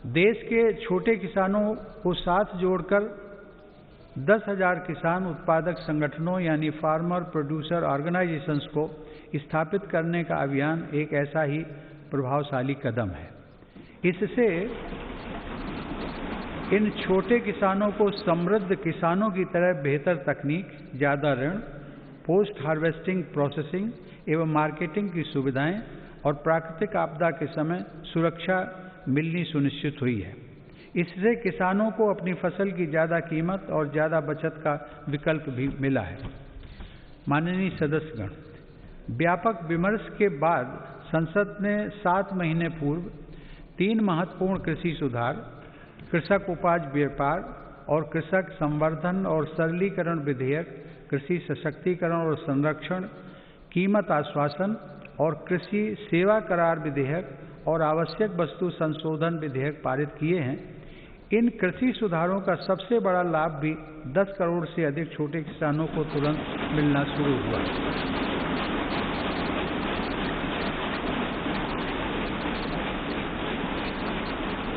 देश के छोटे किसानों को साथ जोड़कर 10,000 किसान उत्पादक संगठनों यानी फार्मर प्रोड्यूसर ऑर्गेनाइजेशंस को स्थापित करने का अभियान एक ऐसा ही प्रभावशाली कदम है। इससे इन छोटे किसानों को समृद्ध किसानों की तरह बेहतर तकनीक, ज़्यादा ऋण, पोस्ट हार्वेस्टिंग प्रोसेसिंग एवं मार्केटिंग की सुविधाएं और प्राकृतिक आपदा के समय सुरक्षा मिलनी सुनिश्चित हुई है। इससे किसानों को अपनी फसल की ज़्यादा कीमत और ज़्यादा बचत का विकल्प भी मिला है। माननीय सदस्यगण, व्यापक विमर्श के बाद संसद ने 7 महीने पूर्व 3 महत्वपूर्ण कृषि सुधार, कृषक उपज व्यापार और कृषक संवर्धन और सरलीकरण विधेयक, कृषि सशक्तिकरण और संरक्षण, कीमत आश्वासन और कृषि सेवा करार विधेयक और आवश्यक वस्तु संशोधन विधेयक पारित किए हैं। इन कृषि सुधारों का सबसे बड़ा लाभ भी 10 करोड़ से अधिक छोटे किसानों को तुरंत मिलना शुरू हुआ।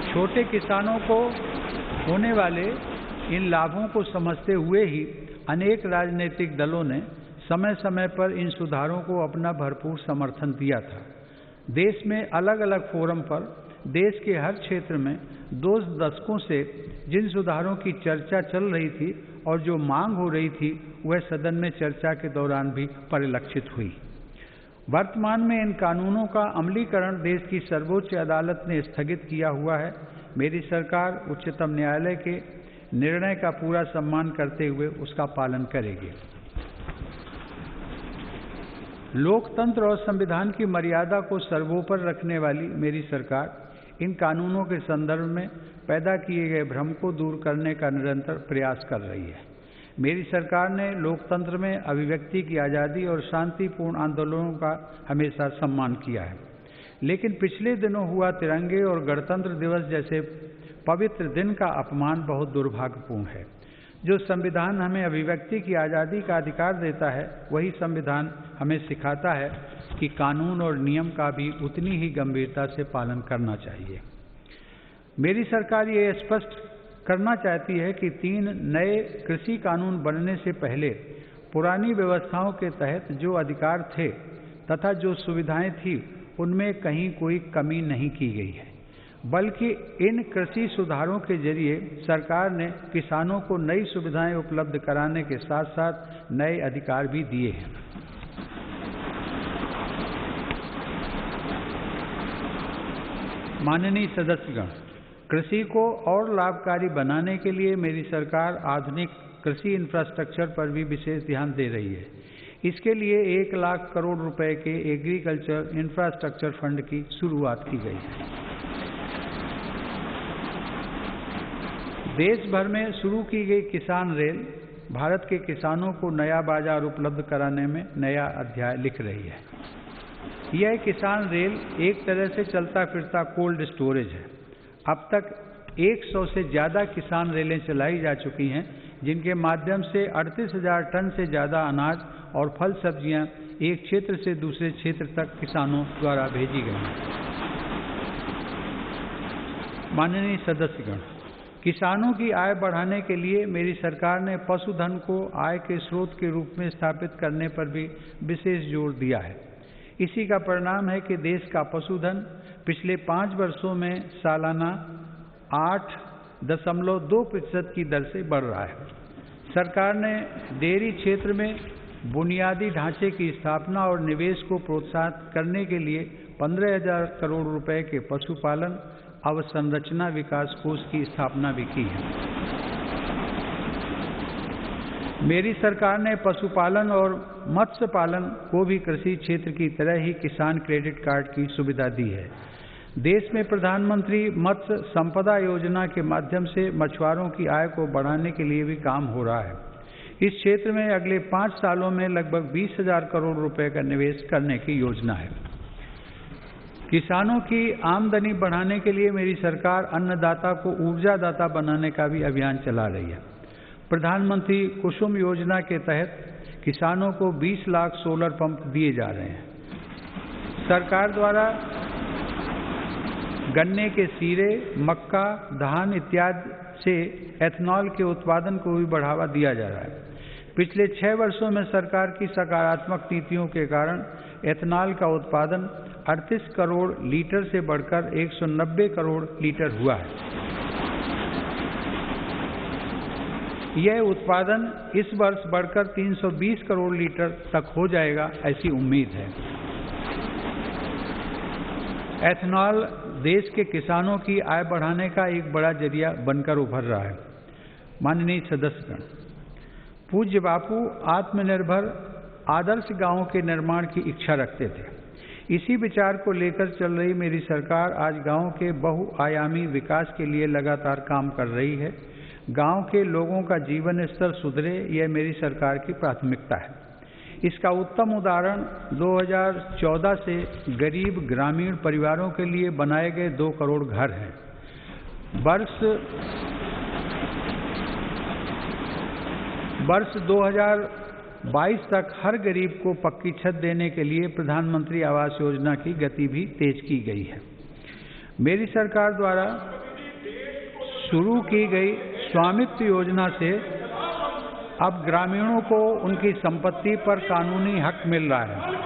छोटे किसानों को होने वाले इन लाभों को समझते हुए ही अनेक राजनीतिक दलों ने समय समय पर इन सुधारों को अपना भरपूर समर्थन दिया था। देश में अलग अलग फोरम पर देश के हर क्षेत्र में 2 दशकों से जिन सुधारों की चर्चा चल रही थी और जो मांग हो रही थी, वह सदन में चर्चा के दौरान भी परिलक्षित हुई। वर्तमान में इन कानूनों का अमलीकरण देश की सर्वोच्च अदालत ने स्थगित किया हुआ है। मेरी सरकार उच्चतम न्यायालय के निर्णय का पूरा सम्मान करते हुए उसका पालन करेगी। लोकतंत्र और संविधान की मर्यादा को सर्वोपरि रखने वाली मेरी सरकार इन कानूनों के संदर्भ में पैदा किए गए भ्रम को दूर करने का निरंतर प्रयास कर रही है। मेरी सरकार ने लोकतंत्र में अभिव्यक्ति की आज़ादी और शांतिपूर्ण आंदोलनों का हमेशा सम्मान किया है, लेकिन पिछले दिनों हुआ तिरंगे और गणतंत्र दिवस जैसे पवित्र दिन का अपमान बहुत दुर्भाग्यपूर्ण है। जो संविधान हमें अभिव्यक्ति की आज़ादी का अधिकार देता है, वही संविधान हमें सिखाता है कि कानून और नियम का भी उतनी ही गंभीरता से पालन करना चाहिए। मेरी सरकार ये स्पष्ट करना चाहती है कि 3 नए कृषि कानून बनने से पहले पुरानी व्यवस्थाओं के तहत जो अधिकार थे तथा जो सुविधाएं थी, उनमें कहीं कोई कमी नहीं की गई है, बल्कि इन कृषि सुधारों के जरिए सरकार ने किसानों को नई सुविधाएं उपलब्ध कराने के साथ साथ नए अधिकार भी दिए हैं। माननीय सदस्यगण, कृषि को और लाभकारी बनाने के लिए मेरी सरकार आधुनिक कृषि इंफ्रास्ट्रक्चर पर भी विशेष ध्यान दे रही है। इसके लिए 1 लाख करोड़ रुपए के एग्रीकल्चर इंफ्रास्ट्रक्चर फंड की शुरुआत की गई है। देश भर में शुरू की गई किसान रेल भारत के किसानों को नया बाजार उपलब्ध कराने में नया अध्याय लिख रही है। यह किसान रेल एक तरह से चलता फिरता कोल्ड स्टोरेज है। अब तक 100 से ज़्यादा किसान रेलें चलाई जा चुकी हैं, जिनके माध्यम से 38,000 टन से ज़्यादा अनाज और फल सब्जियां एक क्षेत्र से दूसरे क्षेत्र तक किसानों द्वारा भेजी गई हैं। माननीय सदस्यगण, किसानों की आय बढ़ाने के लिए मेरी सरकार ने पशुधन को आय के स्रोत के रूप में स्थापित करने पर भी विशेष जोर दिया है। इसी का परिणाम है कि देश का पशुधन पिछले 5 वर्षों में सालाना 8.2% की दर से बढ़ रहा है। सरकार ने डेयरी क्षेत्र में बुनियादी ढांचे की स्थापना और निवेश को प्रोत्साहित करने के लिए 15,000 करोड़ रुपए के पशुपालन अवसंरचना विकास कोष की स्थापना भी की है। मेरी सरकार ने पशुपालन और मत्स्य पालन को भी कृषि क्षेत्र की तरह ही किसान क्रेडिट कार्ड की सुविधा दी है। देश में प्रधानमंत्री मत्स्य संपदा योजना के माध्यम से मछुआरों की आय को बढ़ाने के लिए भी काम हो रहा है। इस क्षेत्र में अगले 5 सालों में लगभग 20,000 करोड़ रुपए का निवेश करने की योजना है। किसानों की आमदनी बढ़ाने के लिए मेरी सरकार अन्नदाता को ऊर्जादाता बनाने का भी अभियान चला रही है। प्रधानमंत्री कुसुम योजना के तहत किसानों को 20 लाख सोलर पंप दिए जा रहे हैं। सरकार द्वारा गन्ने के सीरे, मक्का, धान इत्यादि से एथेनॉल के उत्पादन को भी बढ़ावा दिया जा रहा है। पिछले 6 वर्षों में सरकार की सकारात्मक नीतियों के कारण एथेनॉल का उत्पादन 38 करोड़ लीटर से बढ़कर 190 करोड़ लीटर हुआ है। यह उत्पादन इस वर्ष बढ़कर 320 करोड़ लीटर तक हो जाएगा, ऐसी उम्मीद है। एथेनॉल देश के किसानों की आय बढ़ाने का एक बड़ा जरिया बनकर उभर रहा है। माननीय सदस्यगण, पूज्य बापू आत्मनिर्भर आदर्श गांवों के निर्माण की इच्छा रखते थे। इसी विचार को लेकर चल रही मेरी सरकार आज गांव के बहुआयामी विकास के लिए लगातार काम कर रही है। गांव के लोगों का जीवन स्तर सुधरे, यह मेरी सरकार की प्राथमिकता है। इसका उत्तम उदाहरण 2014 से गरीब ग्रामीण परिवारों के लिए बनाए गए 2 करोड़ घर हैं। वर्ष 2022 तक हर गरीब को पक्की छत देने के लिए प्रधानमंत्री आवास योजना की गति भी तेज की गई है। मेरी सरकार द्वारा शुरू की गई स्वामित्व योजना से अब ग्रामीणों को उनकी संपत्ति पर कानूनी हक मिल रहा है।